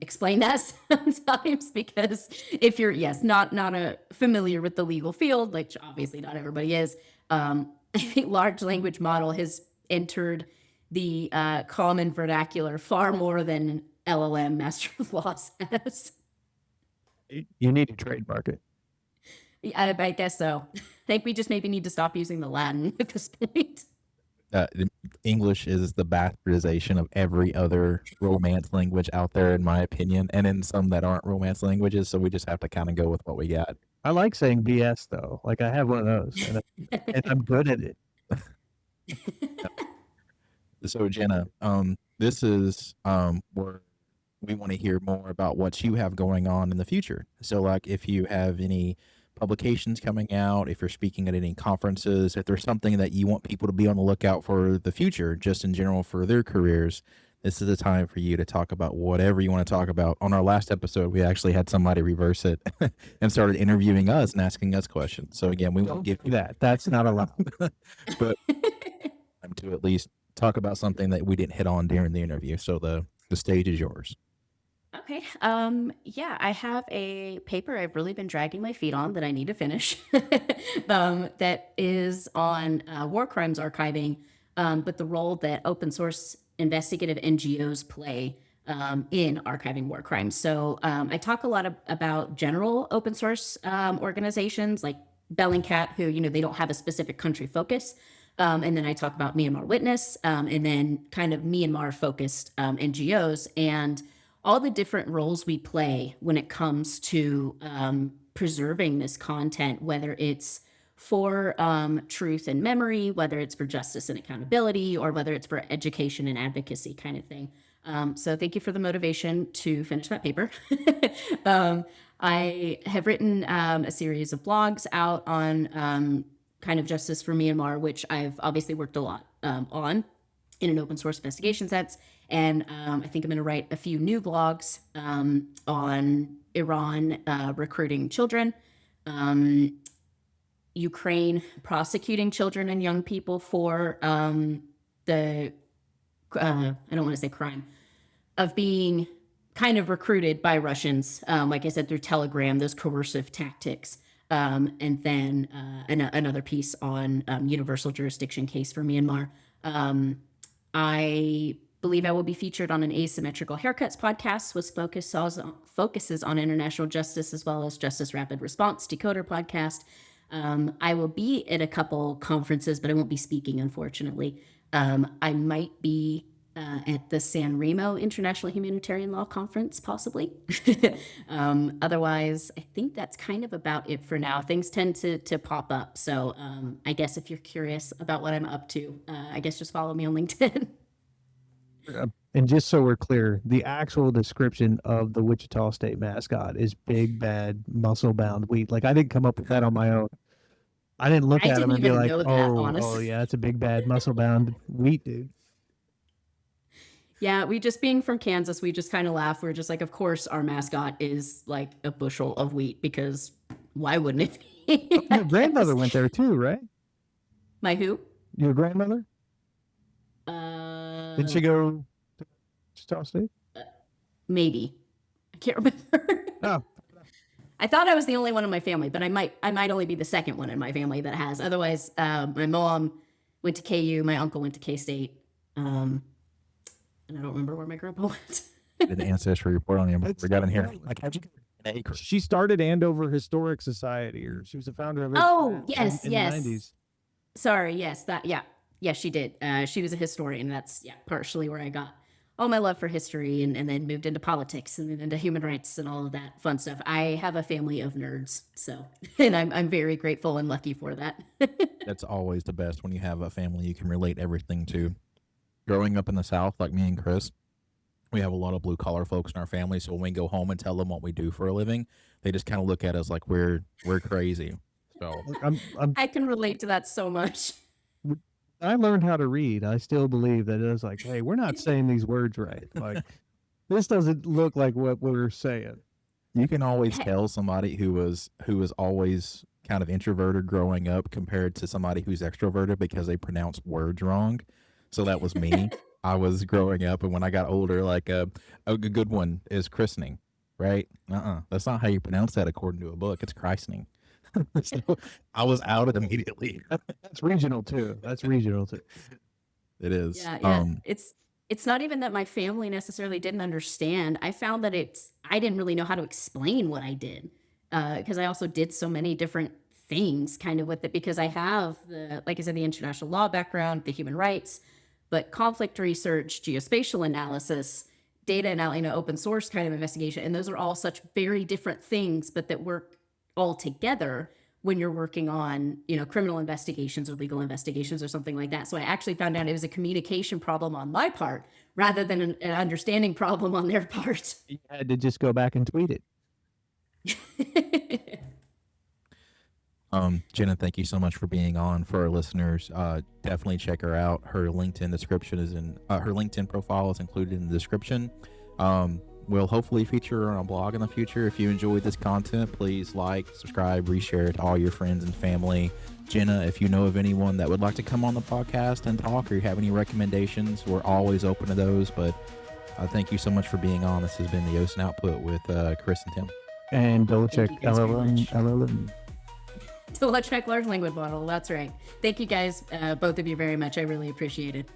explain that sometimes, because if you're, not familiar with the legal field, like obviously not everybody is, I think large language model has entered the common vernacular far more than LLM Master of Laws has. You need to trademark it. I guess so. I think we just maybe need to stop using the Latin at this point. English is the bastardization of every other romance language out there, in my opinion, and in some that aren't romance languages. So we just have to kind of go with what we got. I like saying BS though. Like I have one of those, and I'm good at it. So Jenna, this is where we want to hear more about what you have going on in the future. So like if you have any publications coming out, if you're speaking at any conferences, if there's something that you want people to be on the lookout for the future, just in general for their careers, this is the time for you to talk about whatever you want to talk about. On our last episode, we actually had somebody reverse it and started interviewing us and asking us questions. So again, we won't give you that. That's not allowed. but time to at least talk about something that we didn't hit on during the interview. So the stage is yours. Okay. Yeah, I have a paper I've really been dragging my feet on that I need to finish. That is on war crimes archiving, but the role that open source investigative NGOs play in archiving war crimes. So I talk a lot about general open source organizations like Bellingcat, who, you know, they don't have a specific country focus. And then I talk about Myanmar Witness, and then kind of Myanmar focused NGOs and all the different roles we play when it comes to preserving this content, whether it's for truth and memory, whether it's for justice and accountability, or whether it's for education and advocacy kind of thing. So thank you for the motivation to finish that paper. I have written a series of blogs out on kind of justice for Myanmar, which I've obviously worked a lot on in an open source investigation sense. And I think I'm going to write a few new blogs on Iran recruiting children, Ukraine prosecuting children and young people for the, I don't want to say crime, of being kind of recruited by Russians, like I said, through Telegram, those coercive tactics. And then another piece on universal jurisdiction case for Myanmar. I believe I will be featured on an Asymmetrical Haircuts podcast, which focuses on international justice as well as Justice Rapid Response Decoder podcast. I will be at a couple conferences, but I won't be speaking, unfortunately. I might be at the San Remo International Humanitarian Law Conference, possibly. Otherwise, I think that's kind of about it for now. Things tend to pop up. So I guess if you're curious about what I'm up to, I guess just follow me on LinkedIn. And just so we're clear, the actual description of the Wichita State mascot is big, bad, muscle-bound wheat. Like, I didn't come up with that on my own. I didn't look at him and be like, oh, yeah, it's a big, bad, muscle-bound wheat, dude. Yeah, we just being from Kansas, we just kind of laugh. We're just like, of course, our mascot is like a bushel of wheat because why wouldn't it be? Your grandmother went there too, right? My who? Your grandmother? Did she go to Wichita State? Maybe. I can't remember. Oh. I thought I was the only one in my family, but I might only be the second one in my family that has. Otherwise, my mom went to KU, my uncle went to K-State, and I don't remember where my grandpa went. Did an ancestry report on him. We got in here. Like, how'd you get an acre? She started Andover Historic Society, or she was the founder of it. Oh, yes, in yes. the 90s. Sorry, yes, yes, she did. She was a historian. That's partially where I got all my love for history, and then moved into politics and then into human rights and all of that fun stuff. I have a family of nerds, so and I'm very grateful and lucky for that. That's always the best when you have a family you can relate everything to. Growing up in the South, like me and Chris, we have a lot of blue collar folks in our family. So when we go home and tell them what we do for a living, they just kind of look at us like we're crazy. So I can relate to that so much. I learned how to read. I still believe that it's like, hey, we're not saying these words right. Like, this doesn't look like what we're saying. You can always tell somebody who was always kind of introverted growing up compared to somebody who's extroverted because they pronounce words wrong. So that was me. I was growing up, and when I got older, like a good one is christening, right? That's not how you pronounce that according to a book. It's christening. So I was out it immediately. That's regional too. It is. Yeah. It's not even that my family necessarily didn't understand. I found that I didn't really know how to explain what I did because I also did so many different things kind of with it because I have like I said, the international law background, the human rights, but conflict research, geospatial analysis, data and open source kind of investigation. And those are all such very different things, but that work all together when you're working on, criminal investigations or legal investigations or something like that. So I actually found out it was a communication problem on my part rather than an understanding problem on their part. You had to just go back and tweet it. Jenna, thank you so much for being on. For our listeners, definitely check her out. Her LinkedIn description is in her LinkedIn profile is included in the description. We'll hopefully feature her on a blog in the future. If you enjoyed this content, please like, subscribe, reshare it to all your friends and family. Jenna, if you know of anyone that would like to come on the podcast and talk, or you have any recommendations, we're always open to those. But thank you so much for being on. This has been the OSINT Output with Chris and Tim. And Dolocek, you guys very much. LLM. Dolocek large language model. That's right. Thank you guys, both of you very much. I really appreciate it.